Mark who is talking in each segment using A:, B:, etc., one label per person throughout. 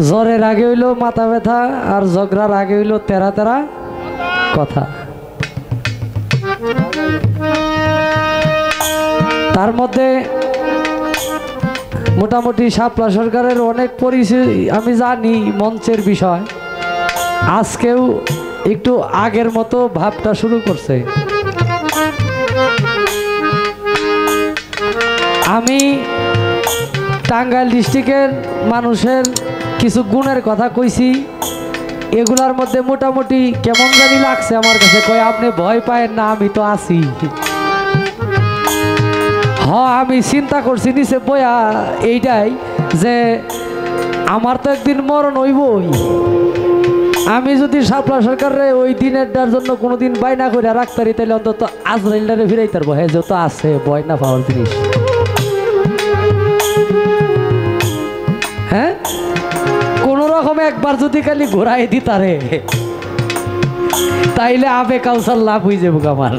A: জ্বরের আগে হইল মাথা ব্যথা, আর ঝগড়ার আগে হইল তেরা তেরা কথা। তার মধ্যে মোটামুটি শাপলা সরকারের অনেক পরিচয় আমি জানি, মঞ্চের বিষয় আজকেও একটু আগের মতো ভাবটা শুরু করছে। আমি টাঙ্গাইল ডিস্ট্রিক্টের মানুষের কিছু গুণের কথা কইছি, এগুলার মধ্যে মোটামুটি কেমন জানি লাগছে আমার কাছে। কই আপনি ভয় পায়েন না, আমি তো আছি। আমি চিন্তা করছি নিচে বয়া এইটাই যে আমার তো একদিন মরণ হইবই। আমি যদি শাপলা সরকারের ওই দিনেরটার জন্য কোনোদিন বাইনা করে রাখতে পারি, তাহলে অন্তত আজরাইলটারে ফিরাইতে পারবো। হ্যাঁ, যত আছে ভয় না পাওয়ার জিনিস। হ্যাঁ, কোন রকমে একবার যদি খালি ঘোরাই দিতারে, তাইলে আবে কাউসার লাভ হয়ে যাবো আমার।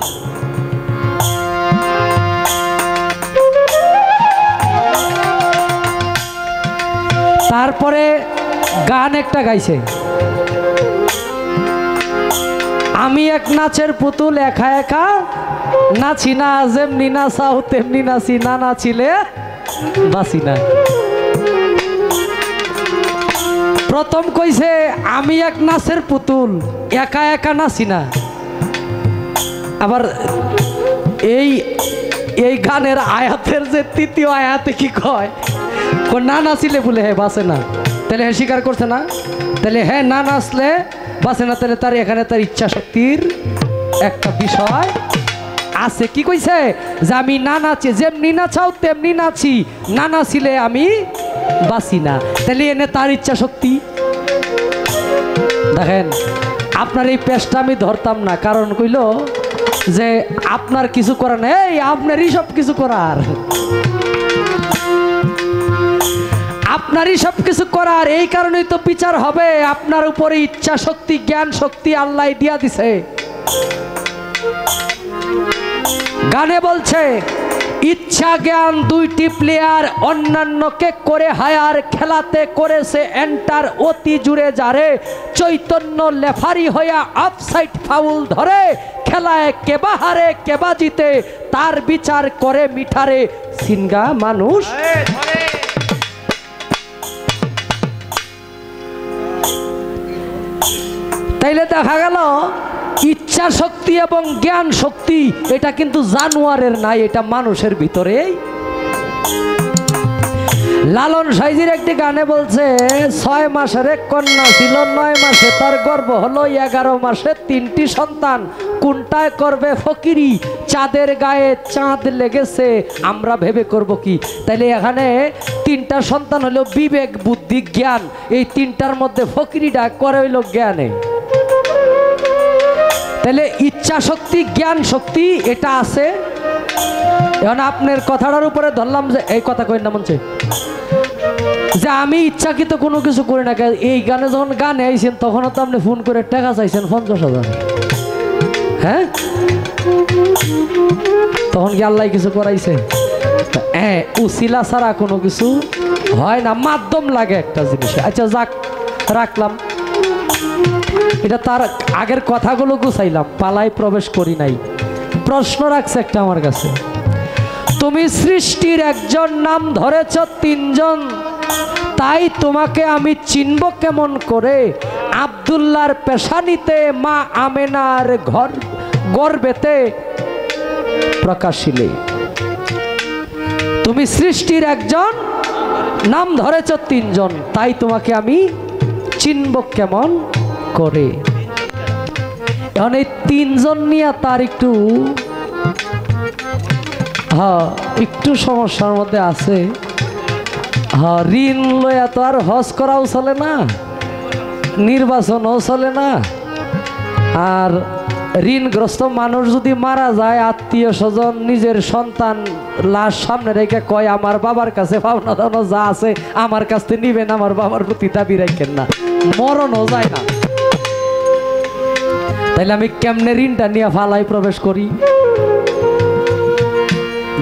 A: তারপরে গান একটা গাইছে, আমি এক নাচের পুতুল একা একা নাচি না, যেমনি নাচাও তেমনি নাচি, না নাচিলে বাঁচি না। প্রথম কইছে আমি এক নাচের পুতুল একা একা নাচি না। আবার এই এই গানের আয়াতের যে তৃতীয় আয়াতে কি কয়, না নাচিলে বলে হ্যাঁ বাঁচে না। তাহলে হ্যাঁ স্বীকার করছে না, তাহলে হ্যাঁ না নাচলে বাঁচে না। তাহলে তার এখানে তার ইচ্ছা শক্তির একটা বিষয় আছে। কি কইছে যে আমি না নাচি, যেমনি নাচাও তেমনি নাচি, না নাচিলে আমি বাঁচি না। তাহলে এনে তার ইচ্ছা শক্তি। দেখেন, আপনার এই পেশটা আমি ধরতাম না, কারণ কইল যে আপনার কিছু করার নেই, আপনারই সব কিছু করার, আপনারই সব কিছু করার। এই কারণেই তো বিচার হবে। আপনার উপরে ইচ্ছা শক্তি জ্ঞান শক্তি আল্লাহ দিয়া দিছে। গানে বলছে ইচ্ছা জ্ঞান দুইটি প্লেয়ার, অন্যান্যকে করে হায়ার, খেলাতে করেছে এন্টার অতি জুড়ে যারে, চৈতন্য লেফারি হইয়া অফসাইড ফাউল ধরে, খেলায় কেবা হারে কেবা জিতে, তার বিচার করে মিঠারে সিনগা মানুষ। তাইলে দেখা গেল ইচ্ছা শক্তি এবং জ্ঞান শক্তি এটা কিন্তু জানোয়ারের নাই, এটা মানুষের ভিতরে। লালন সাইজির একটি গানে বলছে 6 মাসের এক কন্যা ছিল, 9 মাসে তার গর্ভ হলো, 11 মাসে 3টি সন্তান, কোনটায় করবে ফকিরি, চাঁদের গায়ে চাঁদ লেগেছে, আমরা ভেবে করব কি। তাইলে এখানে 3টা সন্তান হলো বিবেক বুদ্ধি জ্ঞান, এই 3টার মধ্যে ফকিরিটা করে হইল জ্ঞানে। তাহলে ইচ্ছা শক্তি জ্ঞান শক্তি এটা আছে। এখন আপনার কথাটার উপরে ধরলাম যে এই কথা কই না মনছে যে আমি ইচ্ছাকৃত কোনো কিছু করি না। এই গানে যখন গানে আইছেন তখনও তো আপনি ফোন করে টাকা চাইছেন 50,000। হ্যাঁ, তখন কি আল্লাহ কিছু করাইছে? হ্যাঁ, উসিলা ছাড়া কোনো কিছু হয় না, মাধ্যম লাগে একটা জিনিস। আচ্ছা যাক, রাখলাম এটা। তার আগের কথাগুলো গুছাইলাম, পালায় প্রবেশ করি নাই। প্রশ্ন রাখছে একটা আমার কাছে, তুমি সৃষ্টির একজন, নাম ধরেছ 3 জন, তাই তোমাকে আমি চিনব কেমন করে? আব্দুল্লাহর পেশানিতে, মা আমেনার গর্বেতে প্রকাশিলে। তুমি সৃষ্টির একজন, নাম ধরেছ 3 জন, তাই তোমাকে আমি চিনব কেমন করে? এখন এই 3 জন নিয়ে তার একটু একটু সমস্যার মধ্যে আছে। ঋণ লইয়া তো আর হজ করাও চলে না, নির্বাচনও চলে না। আর ঋণগ্রস্ত মানুষ যদি মারা যায়, আত্মীয় স্বজন নিজের সন্তান লাশ সামনে রেখে কয় আমার বাবার কাছে পাওনা দাওনা যা আছে আমার কাছ থেকে নিবেন, আমার বাবার প্রতি দাবি রাখেন না, মরণও যায় না। তাইলে আমি কেমনে ঋণটা নিয়ে ফালাই প্রবেশ করি?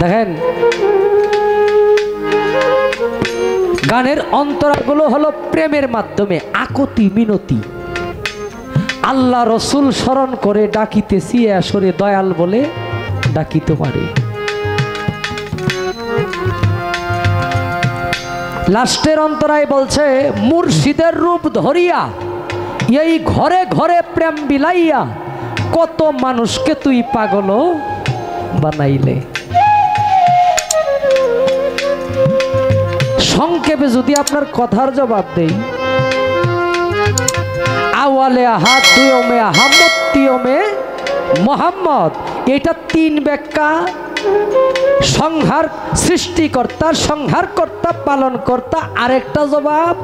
A: দেখেন গানের অন্তরাগুলো হলো প্রেমের মাধ্যমে আকুতি মিনতি। আল্লাহ রসুল স্মরণ করে ডাকিতেছি আসরে দয়াল বলে ডাকি তোমারে। লাস্টের অন্তরায় বলছে মুর্শিদের রূপ ধরিয়া এই ঘরে ঘরে প্রেম বিলাইয়া কত মানুষকে তুই পাগল বানাইলে। সংক্ষেপে যদি আপনার কথার জবাব দেই, আওয়ালে আহাদ দুয়মে আহমদ তিয়মে মোহাম্মদ, এটা তিন ব্যাখ্যা। সংহার সৃষ্টিকর্তা, সংহারকর্তা, পালনকর্তা আরেকটা জবাব,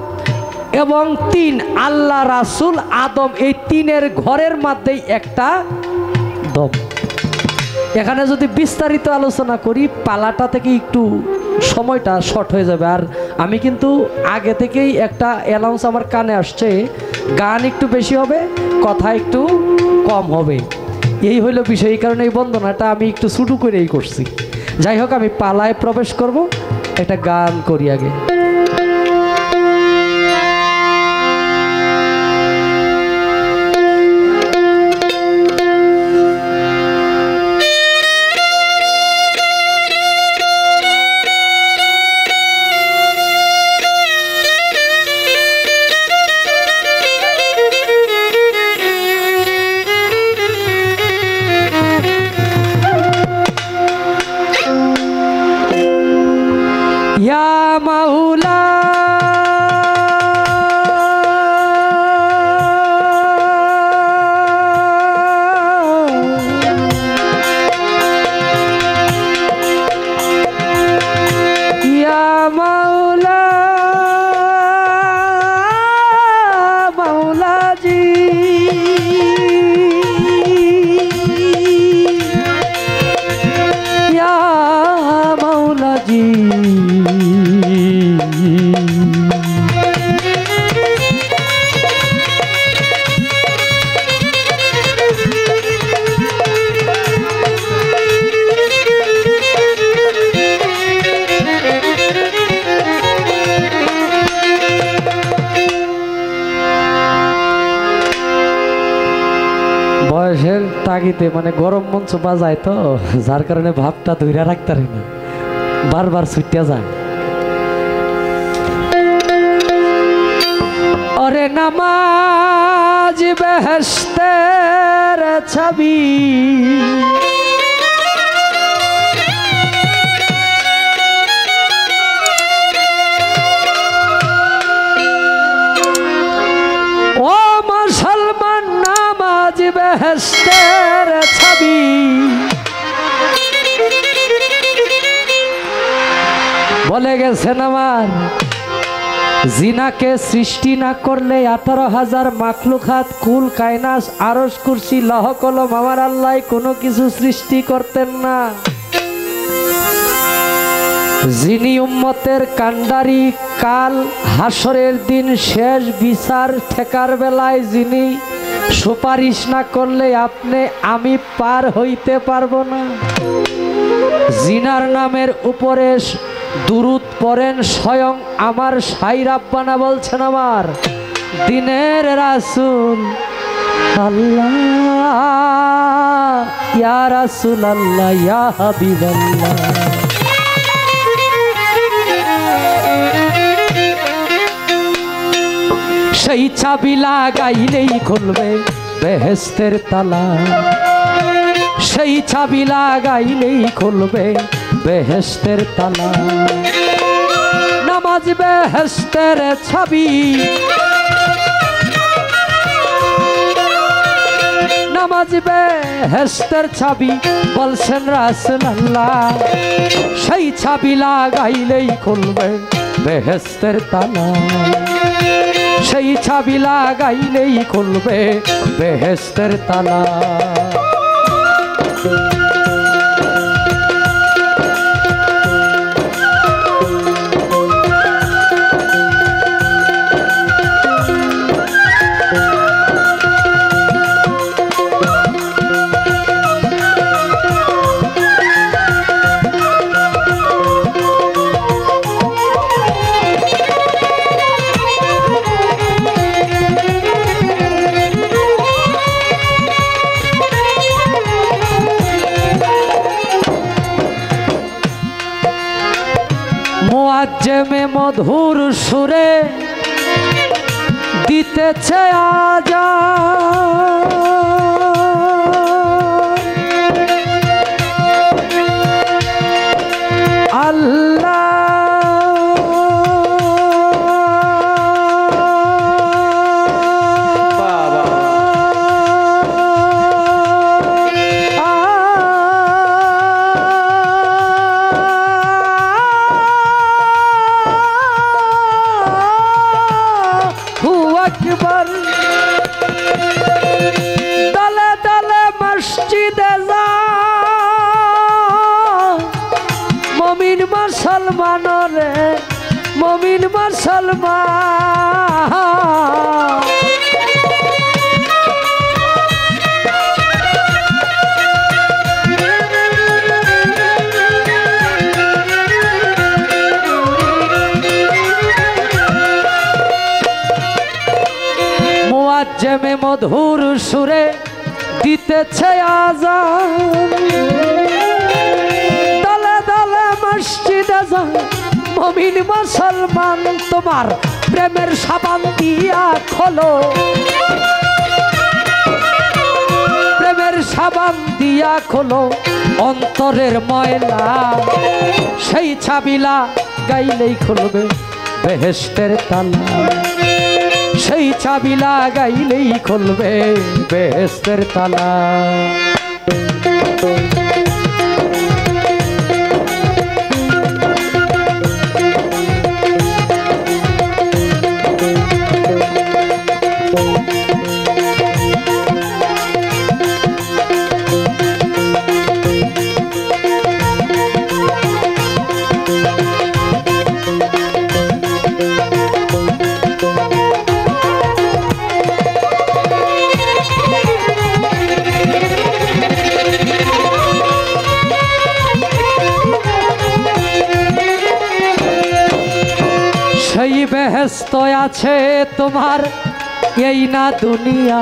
A: এবং তিন আল্লাহ রাসূল আদম, এই তিনের ঘরের মধ্যেই একটা দম। এখানে যদি বিস্তারিত আলোচনা করি পালাটা থেকে একটু সময়টা শর্ট হয়ে যাবে। আর আমি কিন্তু আগে থেকেই একটা অ্যানাউন্স আমার কানে আসছে, গান একটু বেশি হবে, কথা একটু কম হবে, এই হইল বিষয়। এই কারণে এই বন্দনাটা আমি একটু ছোটো করেই করছি। যাই হোক, আমি পালায় প্রবেশ করব, একটা গান করি আগে। या मौला या मौला मौला जी या मौला जी বয়সের তাগিদে মানে গরম মঞ্চ বাজায় তো, যার কারণে ভাবটা ধইরা রাখতে পারি না, বারবার ছুটিয়া যায়। ওরে নামাজ বেহেশতের ছবি, ও মুসলমান নামাজ বেহেশতের ছবি, বলে গেছেন আমার জিনাকে সৃষ্টি না করলে 18,000 মাখলুকাত কুল কায়নাস আরশ কুরসি লহ কলম আমার আল্লাহ কোনো কিছু সৃষ্টি করতেন না। যিনি উম্মতের কান্ডারি, কাল হাসরের দিন শেষ বিচার ঠেকার বেলায় যিনি সুপারিশ না করলে আপনি আমি পার হইতে পারবো না। জিনার নামের উপরে দুরুদ পড়েন স্বয়ং আমার সাই রাব্বানা, বলছেন আমার দিনের রাসূল আল্লাহ, ইয়া রাসূল আল্লাহ, ইয়া হাবিবাল্লাহ। সেই চাবি লাগাইলেই খুলবে বেহেশতের তালা, সেই চাবি লাগাইলেই খুলবে বেহেশতের তালা। নামাজ বেহেশতের ছবি, নামাজ বেহেশতের ছবি, বলছেন রাসূল আল্লাহ, সেই ছবি লাগাইলেই খুলবে বেহেশতের তালা, সেই ছবি লাগাইলেই খুলবে বেহেশতের তালা। মুয়াজ্জেমে মধুর সুরে দিতেছে আজান আল্লাহ আকবার দলে দলে মসজিদে যা মুমিন মুসলমান রে মুমিন মুসলমান মুয়াজ্জেমে মধুর সুরে দিতেছে আজান দলে দলে মসজিদে যায় মুমিন মুসলমান তোমার প্রেমের সাবান দিয়া খোলো প্রেমের সাবান দিয়া খোলো অন্তরের ময়লা সেই ছাবিলা গাইলেই খুলবে বেহেশতের তালা সেই চাবিলা গাইলেই খুলবে বেহেশতের তালা সেই বেহেশত আছে তোমার এই না দুনিয়া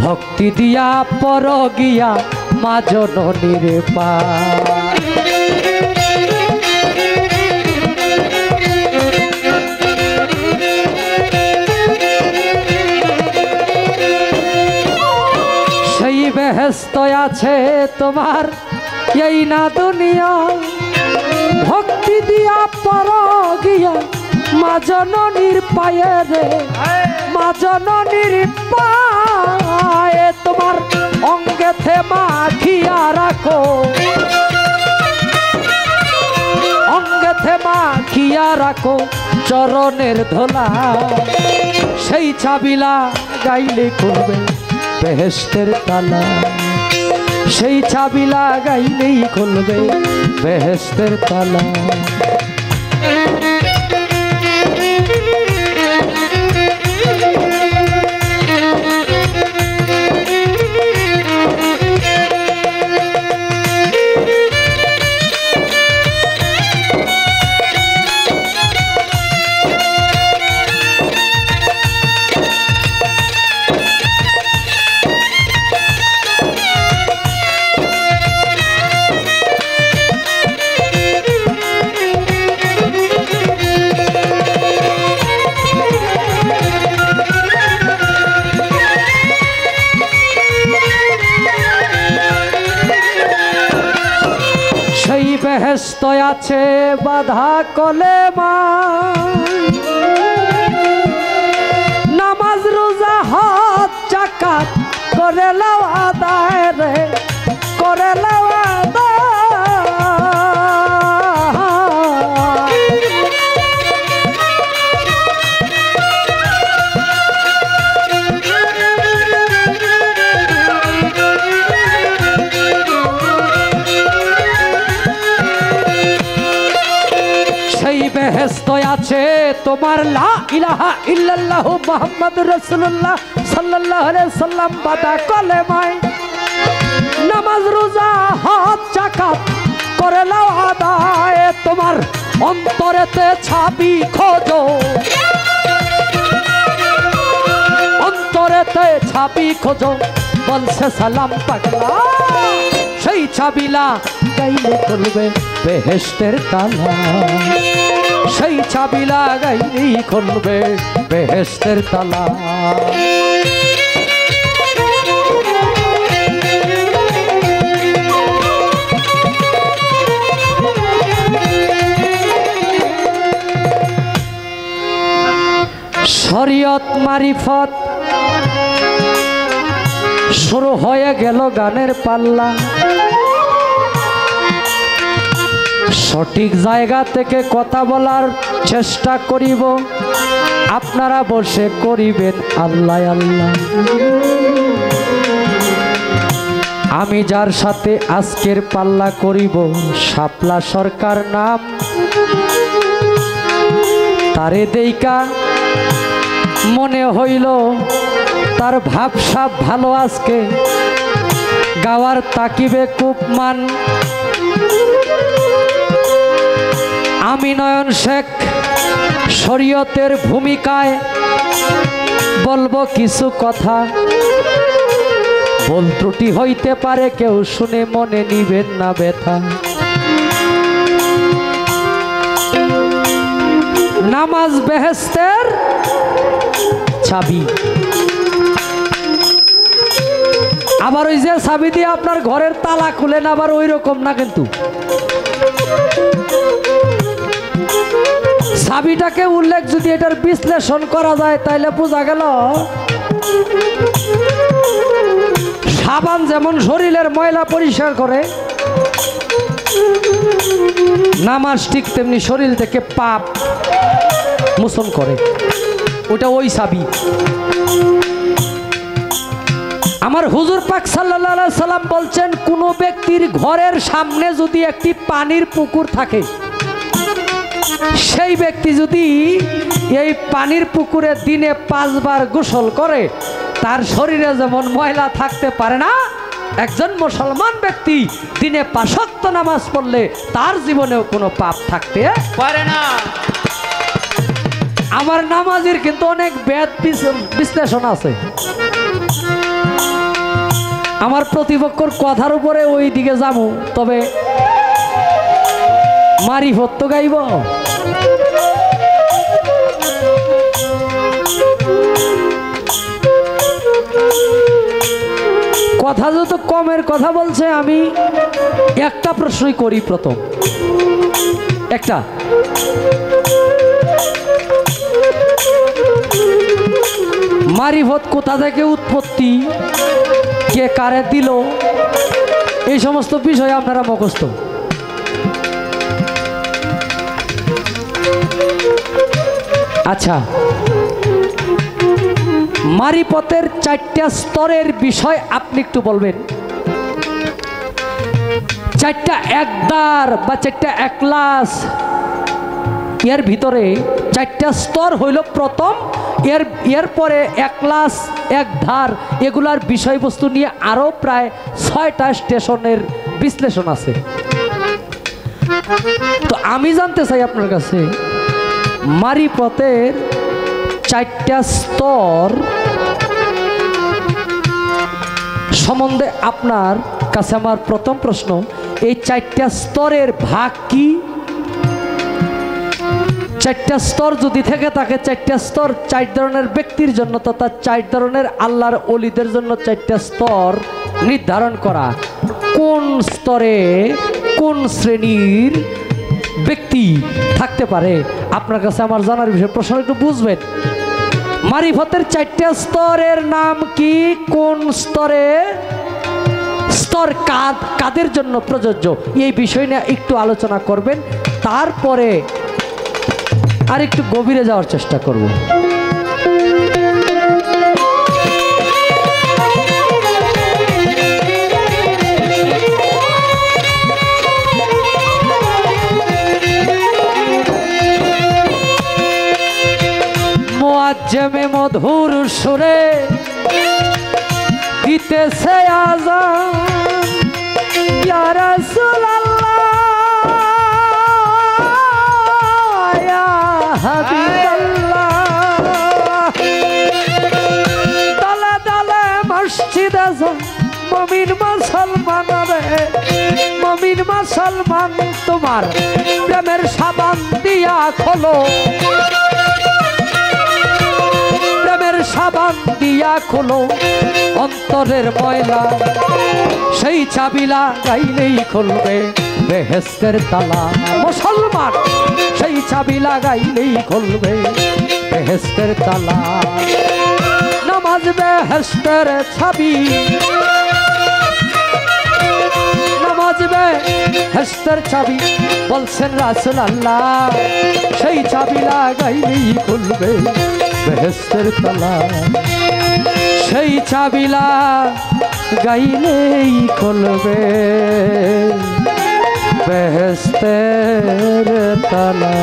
A: ভক্তি দিয়া পর গিয়া মা জননীর পা সেই বেহেশত আছে তোমার এই না দুনিয়া ভক্তি দিয়া পর গিয়া মা জননীর পায়ে রে মা জননীর পায়ে তোমার অঙ্গেতে মাখিয়া রাখো অঙ্গেতে মাখিয়া রাখো চরণের ধোলা সেই চাবিলা গাইলে খুলবে বেহেশতের তালা সেই চাবিলা গাইলেই খুলবে বেহেশতের তালা বেহেশত আছে বাধা কলেমা নামাজ রোজা হজ যাকাত করে লাও আদায় রে করে লাও আদায় বেহেশত আছে তোমার লা ইলাহা ইল্লাল্লাহ মুহাম্মাদুর রাসূলুল্লাহ সাল্লাল্লাহু আলাইহি সাল্লাম বাদা কলেমায় নামাজ রোজা হজ যাকাত করে লাও আদায় তোমার অন্তরেতে ছাবি খোঁজো অন্তরেতে ছাবি খোঁজো বলছে সালাম পাগলা সেই চাবিলা গাইলে খুলবে বেহেশতের তালা, সেই চাবিলা গাইলেই খুলবে বেহেশতের তালা। শরীয়ত মারিফত শুরু হয়ে গেল গানের পাল্লা, সঠিক জায়গা থেকে কথা বলার চেষ্টা করিব, আপনারা বসে করিবেন আল্লাহ আল্লাহ। আমি যার সাথে আজকের পাল্লা করিব শাপলা সরকার নাম, তারে দেইকা মনে হইল তার ভাবসাব ভালো, আজকে গাওয়ার তাকিবে খুব মান। আমি নয়ন শেখ শরীয়তের ভূমিকায় বলবো কিছু কথা, ভুল ত্রুটি হইতে পারে, কেউ শুনে মনে নিবেন না ব্যথা। নামাজ বেহেশতের চাবি, আবার ওই যে চাবি দিয়ে আপনার ঘরের তালা খুলেন, আবার ওই রকম না, কিন্তু চাবিটাকে উল্লেখ যদি এটার বিশ্লেষণ করা যায় তাহলে বোঝা গেল সাবান যেমন শরীরের ময়লা পরিষ্কার করে, নামাজ ঠিক তেমনি শরীর থেকে পাপ মোচন করে, ওটা ওই চাবি। আমার হুজুর পাক সাল্লাল্লাহু আলাইহি সাল্লাম বলছেন, কোন ব্যক্তির ঘরের সামনে যদি একটি পানির পুকুর থাকে, সেই ব্যক্তি যদি এই পানির পুকুরে দিনে 5 বার গোসল করে, তার শরীরে যেমন ময়লা থাকতে পারে না, একজন মুসলমান ব্যক্তি দিনে 5 ওয়াক্ত নামাজ পড়লে তার জীবনেও কোনো পাপ থাকতে পারে না। আমার নামাজের কিন্তু অনেক বেদ বিশ্লেষণ আছে, আমার প্রতিপক্ষর কথার উপরে ওই দিকে যাবো, তবে মারিফত তো গাইব। কথা যত কমের কথা বলছে, আমি একটা প্রশ্নই করি। প্রথম একটা, মারিফত কোথা থেকে উৎপত্তি, কে কারে দিল, এই সমস্ত বিষয় আপনারা মুখস্থ। আচ্ছা, মারিফতের 4টা স্তরের বিষয় আপনি একটু বলবেন। 4টা একদার বা 4টা একলাস, এর ভিতরে 4টা স্তর হইল প্রথম, এরপরে একলাস একধার, এগুলার বিষয়বস্তু নিয়ে আরো প্রায় 6টা স্টেশনের বিশ্লেষণ আছে। তো আমি জানতে চাই আপনার কাছে, মারিফতের 4টা স্তর সম্বন্ধে আপনার কাছে আমার প্রথম প্রশ্ন, এই 4টা স্তরের ভাগ কি? 4টা স্তর যদি থেকে থাকে, 4টা স্তর 4 ধরনের ব্যক্তির জন্য তথা 4 ধরনের আল্লাহর ওলিদের জন্য 4টা স্তর নির্ধারণ করা, কোন স্তরে কোন শ্রেণীর ব্যক্তি থাকতে পারে, আপনার কাছে আমার জানার বিষয়। প্রশ্ন একটু বুঝবেন, মারিফতের 4টা স্তরের নাম কি, কোন স্তরে স্তর কাদের জন্য প্রযোজ্য, এই বিষয় নিয়ে একটু আলোচনা করবেন, তারপরে আর একটু গভীরে যাওয়ার চেষ্টা করব। মুআজ্জমে মধুর সুরে দিতেছে আযান, ইয়া রাসূলুল্লাহ ইয়া হাবিবাল্লাহ। দলে দলে মসজিদে মুমিন মুসলমানরে মমিন মুসলমান তোমার প্রেমের সাবান দিয়া খোলো, প্রেমের সাবান দিয়া খোলো অন্তরের ময়লা, সেই চাবিলা গাইলেই খুলবে বেহেশতের তালা। মুসলমান সেই চাবিলা গাইলেই খুলবে বেহেশতের তালা। নামাজ বেহেশতের চাবি, নামাজ বেহেশতের চাবি বলছেন রাসূল আল্লাহ, সেই চাবিলা গাইলেই খুলবে বেহেশতের তালা। সেই চাবিলা গাইলেই খুলবে বেহেশতের তালা।